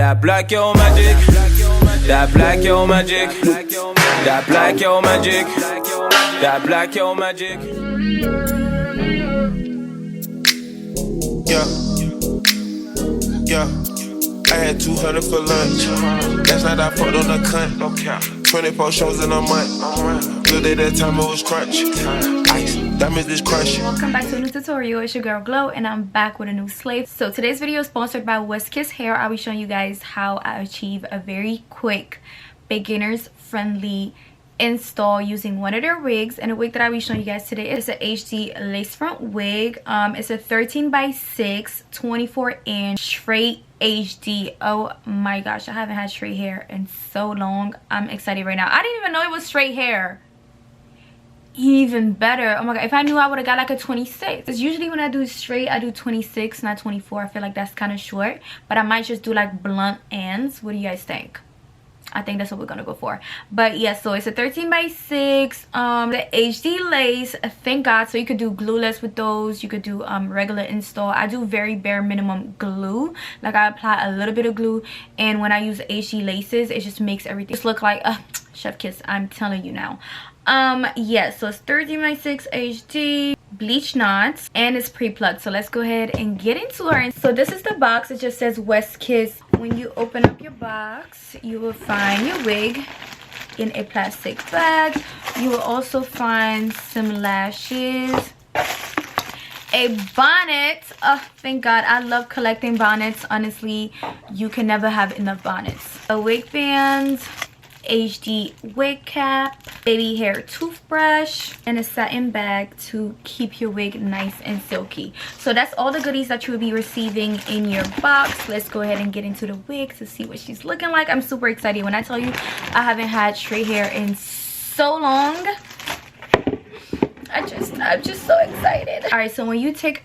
That black yo magic, that black yo magic, that black yo magic, that black yo magic. Yeah, I had 200 for lunch. Last night I fucked on the cunt. 24 shows in a month. Good day that time it was crunch. Ice, diamonds is crushing. Welcome back to a new tutorial. It's your girl Glow and I'm back with a new slave. So today's video is sponsored by Kiss Hair. I'll be showing you guys how I achieve a very quick, beginners friendly install using one of their wigs. And the wig that I'll be showing you guys today is a HD lace front wig. It's a 13 by 6 24 inch straight HD. Oh my gosh, I haven't had straight hair in so long. I'm excited right now. I didn't even know it was straight hair. Even better. Oh my god, if I knew, I would have got like a 26. Because usually when I do straight, I do 26, not 24. I feel like that's kind of short, but I might just do like blunt ends. What do you guys think? I think that's what we're gonna go for. But yeah, so it's a 13 by 6 the HD lace, thank god. So you could do glueless with those, you could do regular install. I do very bare minimum glue, like I apply a little bit of glue, and when I use HD laces, it just makes everything just look like chef kiss. I'm telling you now. Yeah, so it's 13 by 6 HD, bleach knots, and it's pre-plucked. So let's go ahead and get into her. So this is the box. It just says West Kiss. When you open up your box, you will find your wig in a plastic bag. You will also find some lashes, a bonnet. Oh, thank god, I love collecting bonnets. Honestly, you can never have enough bonnets. A wig band, HD wig cap, baby hair toothbrush, and a satin bag to keep your wig nice and silky. So that's all the goodies that you will be receiving in your box. Let's go ahead and get into the wig to see what she's looking like. I'm super excited. When I tell you I haven't had straight hair in so long, I'm just so excited. All right, so when you take,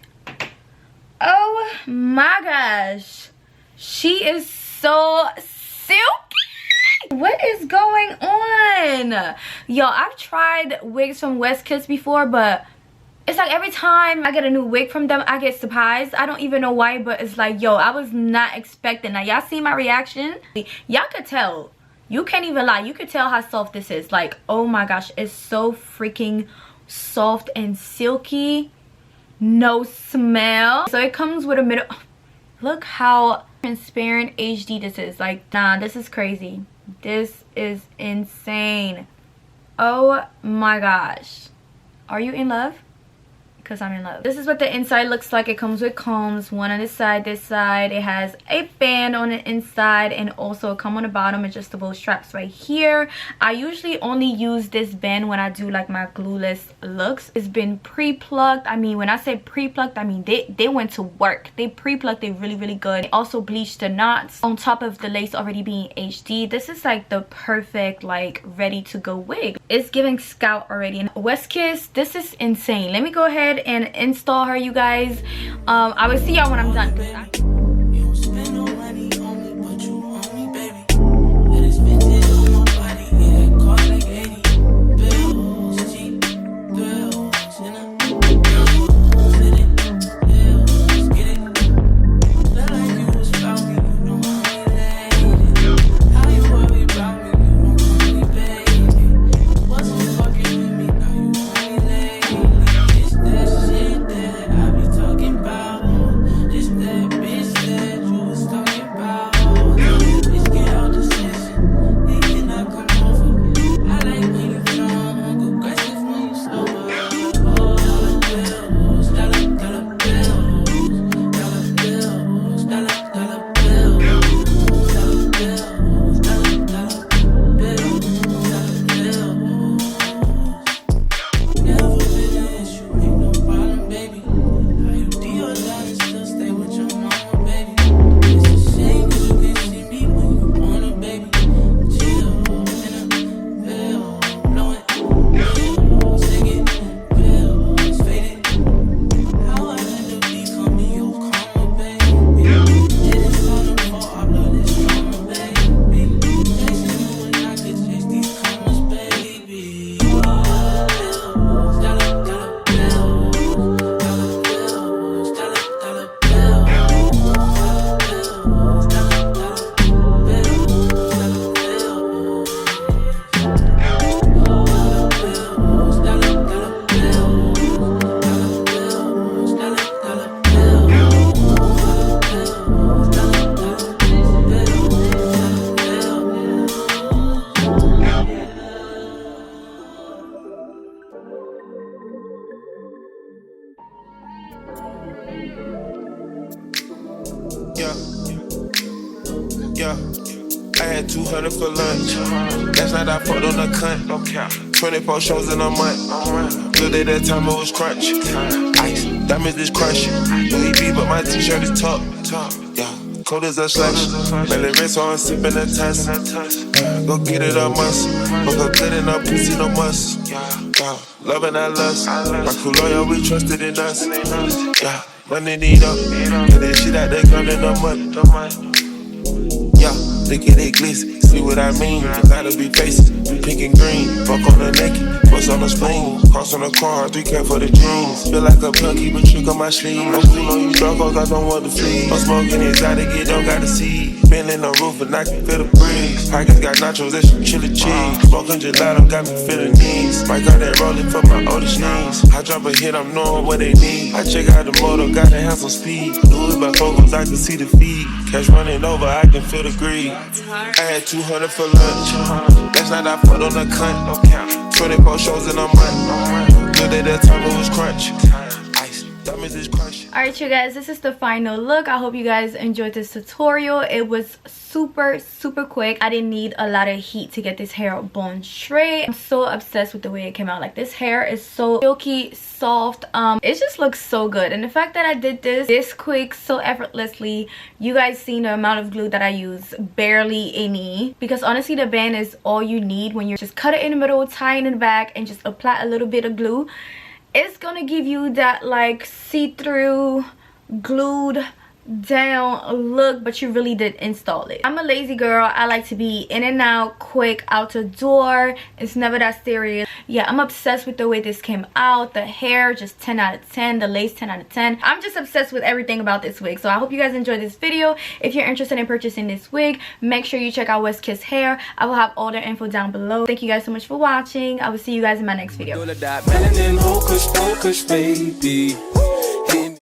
oh my gosh, she is so silky. What is going on? Yo, I've tried wigs from Kiss before, but it's like every time I get a new wig from them, I get surprised. I don't even know why, but it's like, yo, I was not expecting that. Y'all see my reaction? Y'all could tell. You can't even lie. You could tell how soft this is. Like, oh my gosh, it's so freaking soft and silky. No smell. So it comes with a middle. Look how transparent HD this is. Like, nah, this is crazy. This is insane. Oh my gosh, are you in love? Because I'm in love. This is what the inside looks like. It comes with combs, one on this side. It has a band on the inside, and also it comes on the bottom, adjustable straps right here. I usually only use this band when I do like my glueless looks. It's been pre-plucked. I mean, when I say pre-plucked, I mean they went to work. They pre-plucked it really good. They also bleached the knots on top of the lace already being HD. This is like the perfect, like, ready to go wig. It's giving scout already. And West Kiss, this is insane. Let me go ahead and install her, you guys. I will see y'all when I'm done. Bitch Yeah. I had 200 for lunch. Last night I fucked on a cunt. 24 shows in a month. Good day that time it was crunch. Ice, diamonds is crush. Louis V, but my t-shirt is top. Yeah, cold as a slush. Belly rinse on, sipping a test. Go get it a must. Fuck a good and a pussy no must. Yeah, love and I lust. My crew loyal, we trusted in us. Yeah, money need up. Get that shit out there, gun in the mud. Yeah, look at it glitz, see what I mean? Gotta be faces, be pink and green. Fuck on the naked, bust on the spleen. Cross on the car, 3K for the jeans. Feel like a plug, keep a trick on my sleeve. I'm cool on you druggos, I don't want to flee. I'm smoking exotic, it don't gotta see. Been in the roof and I can feel the breeze. Pockets got nachos, that's some chili cheese. Smoking gelato, got me feeling knees. Might got that rolling for my oldest knees. I drop a hit, I'm knowing what they need. I check out the motor, gotta have some speed. Do it by focus, I can see the feed. Cash running over, I can feel the greed. I had 200 for lunch. Last night I fucked on a cunt. 24 shows in a month. Good day that time it was crunch. Ice, diamonds is crush. Alright you guys, this is the final look. I hope you guys enjoyed this tutorial. It was super quick. I didn't need a lot of heat to get this hair bone straight. I'm so obsessed with the way it came out. Like, this hair is so silky, soft. It just looks so good. And the fact that I did this quick, so effortlessly, you guys seen the amount of glue that I use, barely any, because honestly the band is all you need when you're just cut it in the middle, tie it in the back, and just apply a little bit of glue. It's gonna give you that like see-through glued down look, but you really did install it. I'm a lazy girl. I like to be in and out quick, out the door. It's never that serious. Yeah, I'm obsessed with the way this came out. The hair, just 10 out of 10. The lace, 10 out of 10. I'm just obsessed with everything about this wig. So I hope you guys enjoyed this video. If you're interested in purchasing this wig, make sure you check out West Kiss Hair. I will have all their info down below. Thank you guys so much for watching. I will see you guys in my next video. Melanin, hocus pocus, baby.